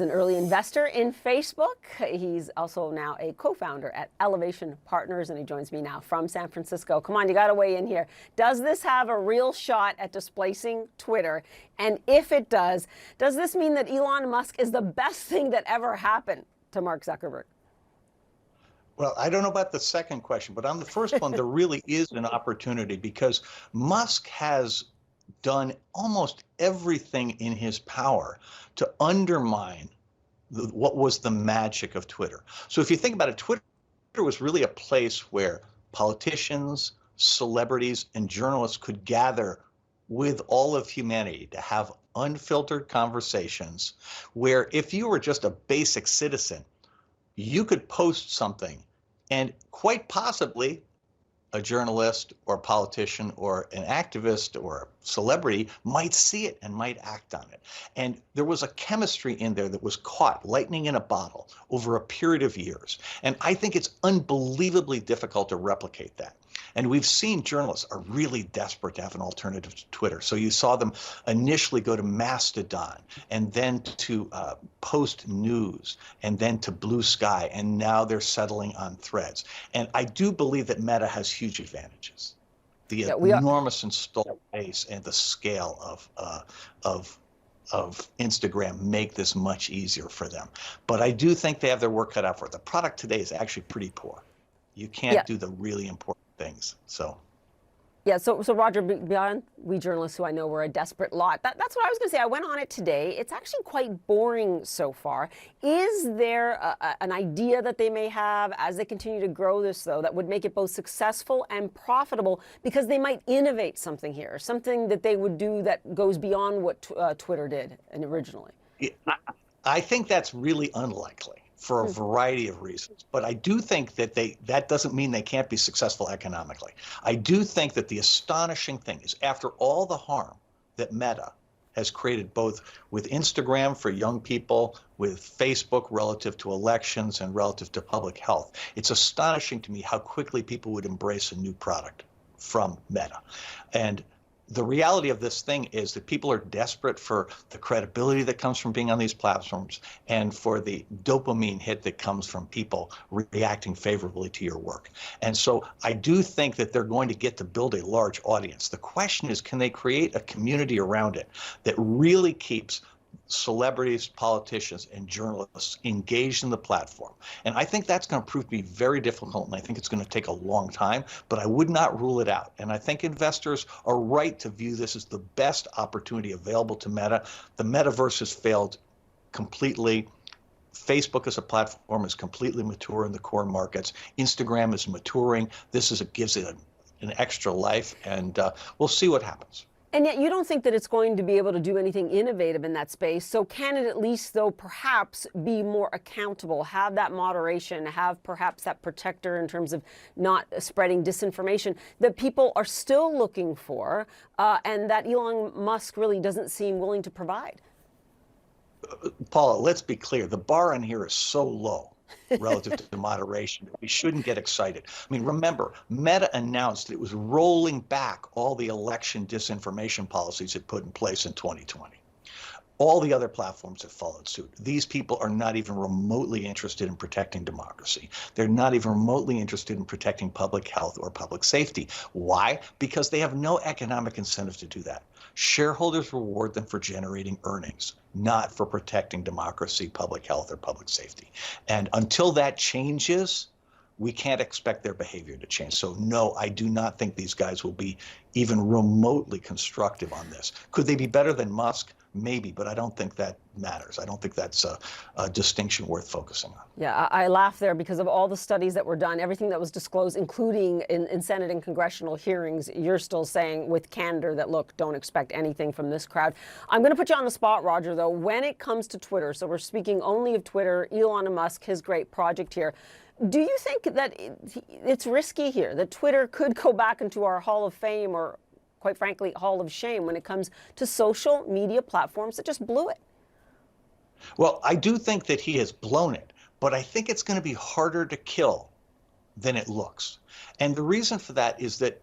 An early investor in Facebook. He's also now a co-founder at Elevation Partners, and he joins me now from San Francisco. Come on, you got to weigh in here. Does this have a real shot at displacing Twitter? And if it does this mean that Elon Musk is the best thing that ever happened to Mark Zuckerberg? Well, I don't know about the second question, but on the first one, there really is an opportunity because Musk has done almost everything in his power to undermine what was the magic of Twitter. So if you think about it, Twitter was really a place where politicians, celebrities, and journalists could gather with all of humanity to have unfiltered conversations where if you were just a basic citizen, you could post something and quite possibly a journalist or a politician or an activist or a celebrity might see it and might act on it. And there was a chemistry in there that was caught, lightning in a bottle, over a period of years. And I think it's unbelievably difficult to replicate that. And we've seen journalists are really desperate to have an alternative to Twitter. So you saw them initially go to Mastodon and then to Post News and then to Blue Sky. And now they're settling on Threads. And I do believe that Meta has huge advantages. The enormous install base and the scale of Instagram make this much easier for them. But I do think they have their work cut out for it. The product today is actually pretty poor. You can't do the really important things. So Roger, beyond we journalists who I know were a desperate lot, that's what I was going to say. I went on it today. It's actually quite boring so far. Is there an idea that they may have as they continue to grow this, though, that would make it both successful and profitable because they might innovate something here, something that they would do that goes beyond what Twitter did originally? I think that's really unlikely for a variety of reasons. But I do think that that doesn't mean they can't be successful economically. I do think that the astonishing thing is after all the harm that Meta has created both with Instagram for young people, with Facebook relative to elections and relative to public health, it's astonishing to me how quickly people would embrace a new product from Meta. And the reality of this thing is that people are desperate for the credibility that comes from being on these platforms and for the dopamine hit that comes from people reacting favorably to your work. And so I do think that they're going to get to build a large audience. The question is, can they create a community around it that really keeps celebrities, politicians, and journalists engaged in the platform? And I think that's going to prove to be very difficult, and I think it's going to take a long time, but I would not rule it out. And I think investors are right to view this as the best opportunity available to Meta. The metaverse has failed completely. Facebook as a platform is completely mature in the core markets. Instagram is maturing. This gives it an extra life, and we'll see what happens. And yet you don't think that it's going to be able to do anything innovative in that space. So can it at least, though, perhaps be more accountable, have that moderation, have perhaps that protector in terms of not spreading disinformation that people are still looking for and that Elon Musk really doesn't seem willing to provide? Paula, let's be clear. The bar in here is so low relative to moderation that we shouldn't get excited. I mean, remember, Meta announced that it was rolling back all the election disinformation policies it put in place in 2020. All the other platforms have followed suit. These people are not even remotely interested in protecting democracy. They're not even remotely interested in protecting public health or public safety. Why? Because they have no economic incentive to do that. Shareholders reward them for generating earnings, not for protecting democracy, public health, or public safety. And until that changes, we can't expect their behavior to change. So no, I do not think these guys will be even remotely constructive on this. Could they be better than Musk? Maybe, but I don't think that matters. I don't think that's a distinction worth focusing on. Yeah, I laugh there because of all the studies that were done, everything that was disclosed, including in Senate and congressional hearings, you're still saying with candor that, look, don't expect anything from this crowd. I'm going to put you on the spot, Roger, though. When it comes to Twitter, so we're speaking only of Twitter, Elon Musk, his great project here. Do you think that it's risky here, that Twitter could go back into our Hall of Fame or, quite frankly, Hall of Shame when it comes to social media platforms that just blew it? Well, I do think that he has blown it, but I think it's going to be harder to kill than it looks. And the reason for that is that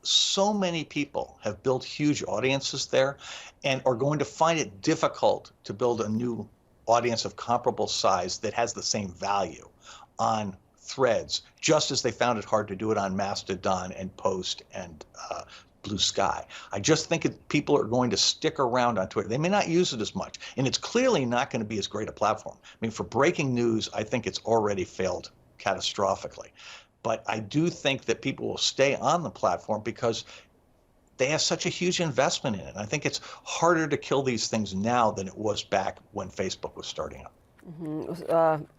so many people have built huge audiences there and are going to find it difficult to build a new audience of comparable size that has the same value on Threads, just as they found it hard to do it on Mastodon and Post and Blue Sky. I just think people are going to stick around on Twitter. They may not use it as much, and it's clearly not going to be as great a platform. I mean, for breaking news, I think it's already failed catastrophically. But I do think that people will stay on the platform because they have such a huge investment in it. I think it's harder to kill these things now than it was back when Facebook was starting up.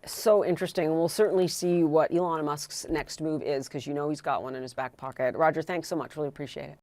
So interesting. We'll certainly see what Elon Musk's next move is, because you know he's got one in his back pocket. Roger, thanks so much. Really appreciate it.